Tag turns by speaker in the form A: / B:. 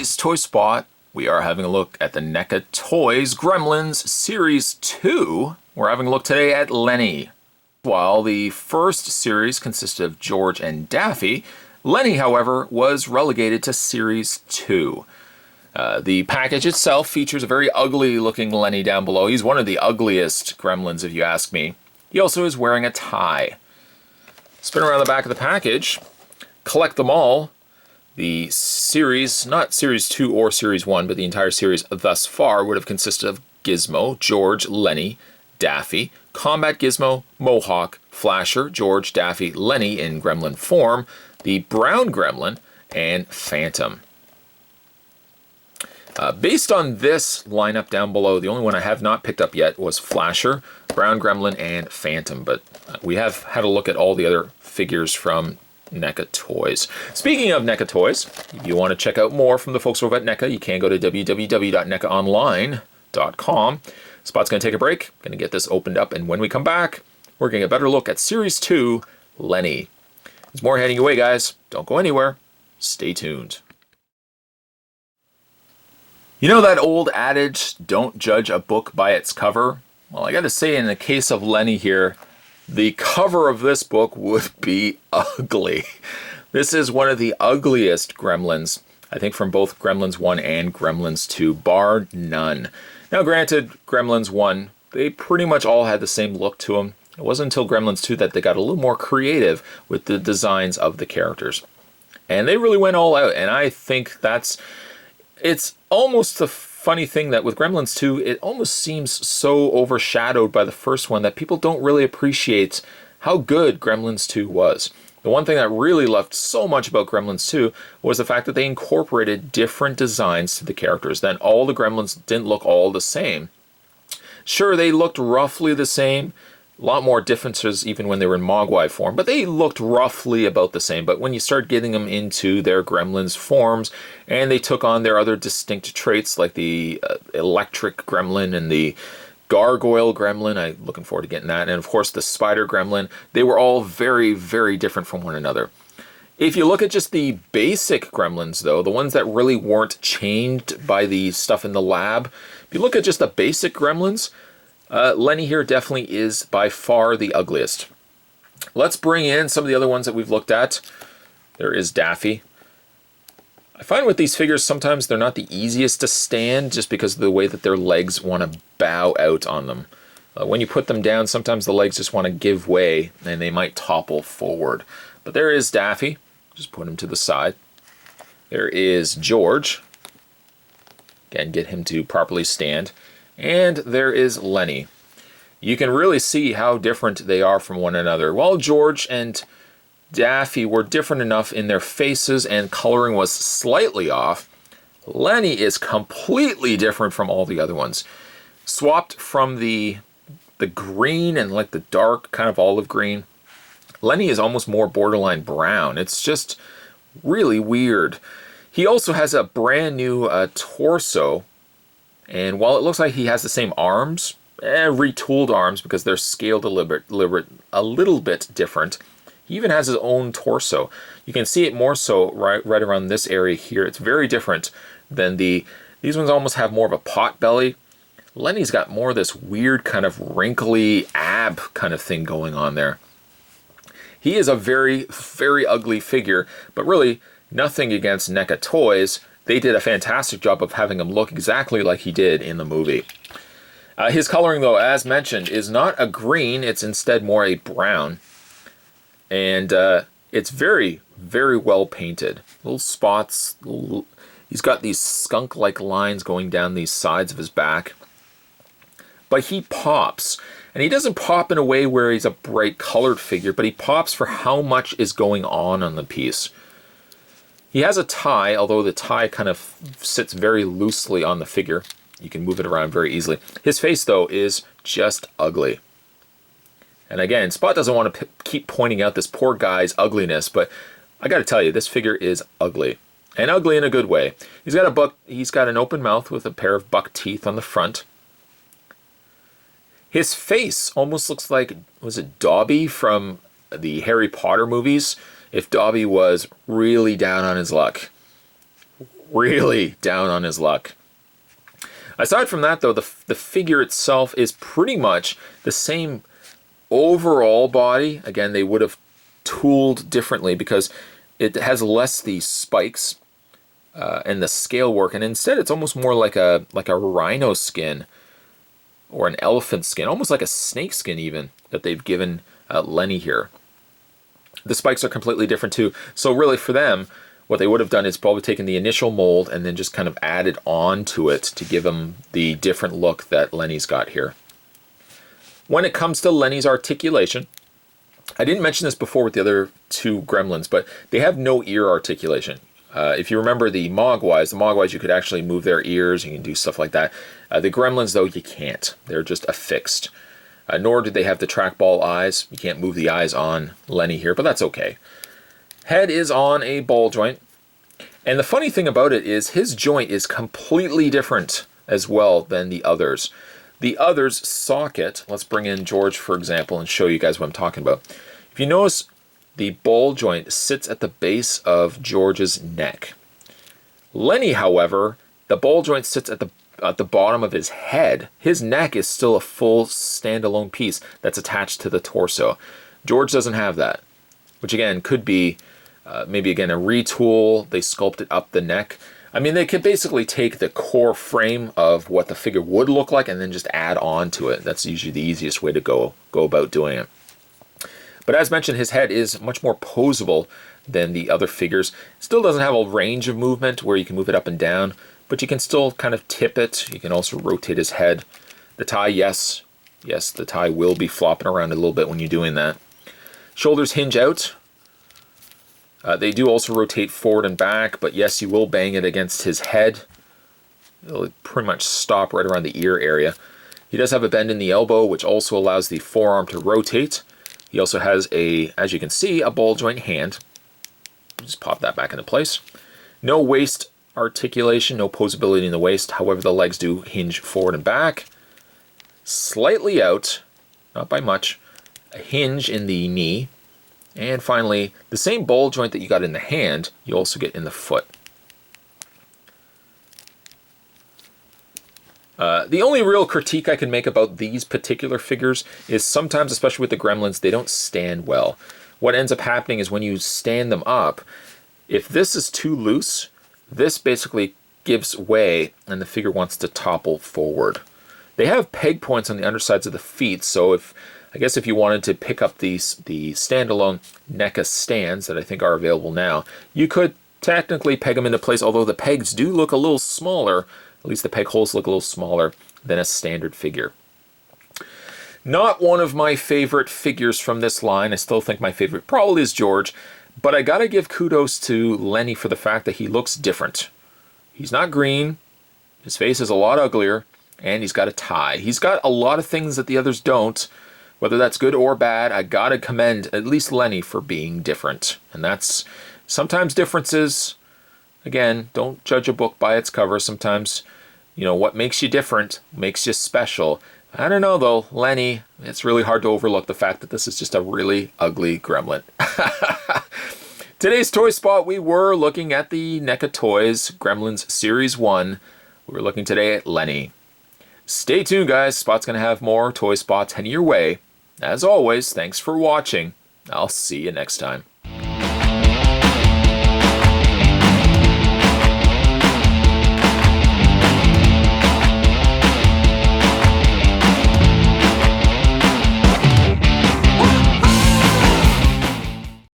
A: Today's Toy Spot, we are having a look at the NECA Toys Gremlins Series 2. We're having a look today at Lenny. While the first series consisted of George and Daffy, Lenny, however, was relegated to Series 2. The package itself features a very ugly looking Lenny down below. He's one of the ugliest Gremlins if you ask me. He also is wearing a tie. Spin around the back of the package, collect them all. The series, not Series 2 or Series 1, but the entire series thus far would have consisted of Gizmo, George, Lenny, Daffy, Combat Gizmo, Mohawk, Flasher, George, Daffy, Lenny in gremlin form, the Brown Gremlin, and Phantom. Based on this lineup down below, the only one I have not picked up yet was Flasher, Brown Gremlin, and Phantom, but we have had a look at all the other figures from NECA Toys. Speaking of NECA Toys, if you want to check out more from the folks over at NECA, you can go to www.necaonline.com. Spot's going to take a break, going to get this opened up, and when we come back, we're going to get a better look at Series 2, Lenny. There's more heading your way, guys. Don't go anywhere. Stay tuned. You know that old adage, don't judge a book by its cover? Well, I gotta say, in the case of Lenny here, the cover of this book would be ugly. This is one of the ugliest Gremlins, I think, from both Gremlins 1 and Gremlins 2, bar none. Now granted, Gremlins 1, they pretty much all had the same look to them. It wasn't until Gremlins 2 that they got a little more creative with the designs of the characters. And they really went all out, and I think it's almost a funny thing that with Gremlins 2, it almost seems so overshadowed by the first one that people don't really appreciate how good Gremlins 2 was. The one thing that really loved so much about Gremlins 2 was the fact that they incorporated different designs to the characters. Then all the Gremlins didn't look all the same. Sure, they looked roughly the same. A lot more differences even when they were in Mogwai form, but they looked roughly about the same. But when you start getting them into their Gremlins forms, and they took on their other distinct traits like the electric Gremlin and the gargoyle Gremlin, I'm looking forward to getting that, and of course the spider Gremlin, they were all very, very different from one another. If you look at just the basic Gremlins though, the ones that really weren't changed by the stuff in the lab, if you look at just the basic Gremlins, Lenny here definitely is by far the ugliest. Let's bring in some of the other ones that we've looked at. There is Daffy. I find with these figures sometimes they're not the easiest to stand just because of the way that their legs want to bow out on them. When you put them down, sometimes the legs just want to give way and they might topple forward. But there is Daffy. Just put him to the side. There is George. Again, get him to properly stand. And there is Lenny. You can really see how different they are from one another. While George and Daffy were different enough in their faces and coloring was slightly off, Lenny is completely different from all the other ones. Swapped from the green and like the dark kind of olive green, Lenny is almost more borderline brown. It's just really weird. He also has a brand new torso. And while it looks like he has the same arms, retooled arms because they're scaled a little bit different, he even has his own torso. You can see it more so right around this area here. It's very different than these ones almost have more of a pot belly. Lenny's got more of this weird kind of wrinkly ab kind of thing going on there. He is a very, very ugly figure, but really nothing against NECA Toys. They did a fantastic job of having him look exactly like he did in the movie. His coloring, though, as mentioned, is not a green. It's instead more a brown. And it's very, very well painted. Little spots. He's got these skunk-like lines going down these sides of his back. But he pops. And he doesn't pop in a way where he's a bright colored figure, but he pops for how much is going on the piece. He has a tie, although the tie kind of sits very loosely on the figure. You can move it around very easily. His face, though, is just ugly. And again, Spot doesn't want to keep pointing out this poor guy's ugliness, but I got to tell you, this figure is ugly. And ugly in a good way. He's got an open mouth with a pair of buck teeth on the front. His face almost looks like, was it Dobby from the Harry Potter movies? If Dobby was really down on his luck. really down on his luck. Aside from that, though, the figure itself is pretty much the same overall body. Again, they would have tooled differently because it has less these spikes and the scale work, and instead it's almost more like a rhino skin or an elephant skin, almost like a snake skin even, that they've given Lenny here. The spikes are completely different too. So really for them, what they would have done is probably taken the initial mold and then just kind of added on to it to give him the different look that Lenny's got here. When it comes to Lenny's articulation, I didn't mention this before with the other two Gremlins, but they have no ear articulation. If you remember the Mogwais you could actually move their ears, you can do stuff like that. The Gremlins, though, you can't. They're just affixed. Nor do they have the trackball eyes. You can't move the eyes on Lenny here, but that's okay. Head is on a ball joint. And the funny thing about it is his joint is completely different as well than the others. The others' socket, let's bring in George, for example, and show you guys what I'm talking about. If you notice, the ball joint sits at the base of George's neck. Lenny, however, the ball joint sits at the bottom of his head. His neck is still a full standalone piece that's attached to the torso. George doesn't have that, which again could be maybe again a retool. They sculpted up the neck. I mean, they could basically take the core frame of what the figure would look like and then just add on to it. That's usually the easiest way to go about doing it. But as mentioned, his head is much more posable than the other figures. Still doesn't have a range of movement where you can move it up and down, but you can still kind of tip it. You can also rotate his head. The tie, yes, the tie will be flopping around a little bit when you're doing that. Shoulders hinge out. They do also rotate forward and back, but yes, you will bang it against his head. It'll pretty much stop right around the ear area. He does have a bend in the elbow, which also allows the forearm to rotate. He also has as you can see, a ball joint hand. Just pop that back into place. No waist articulation, no posability in the waist. However, the legs do hinge forward and back. Slightly out, not by much. A hinge in the knee. And finally, the same ball joint that you got in the hand, you also get in the foot. The only real critique I can make about these particular figures is sometimes, especially with the Gremlins, they don't stand well. What ends up happening is when you stand them up, if this is too loose, this basically gives way and the figure wants to topple forward. They have peg points on the undersides of the feet, so I guess if you wanted to pick up the standalone NECA stands that I think are available now, you could technically peg them into place, although the pegs do look a little smaller. At least the peg holes look a little smaller than a standard figure. Not one of my favorite figures from this line. I still think my favorite probably is George, but I gotta give kudos to Lenny for the fact that he looks different. He's not green, his face is a lot uglier, and he's got a tie. He's got a lot of things that the others don't. Whether that's good or bad, I gotta commend at least Lenny for being different. And that's sometimes differences. Again, don't judge a book by its cover. Sometimes, what makes you different makes you special. I don't know, though. Lenny, it's really hard to overlook the fact that this is just a really ugly gremlin. Today's Toy Spot, we were looking at the NECA Toys Gremlins Series 1. We were looking today at Lenny. Stay tuned, guys. Spot's going to have more Toy Spots heading your way. As always, thanks for watching. I'll see you next time.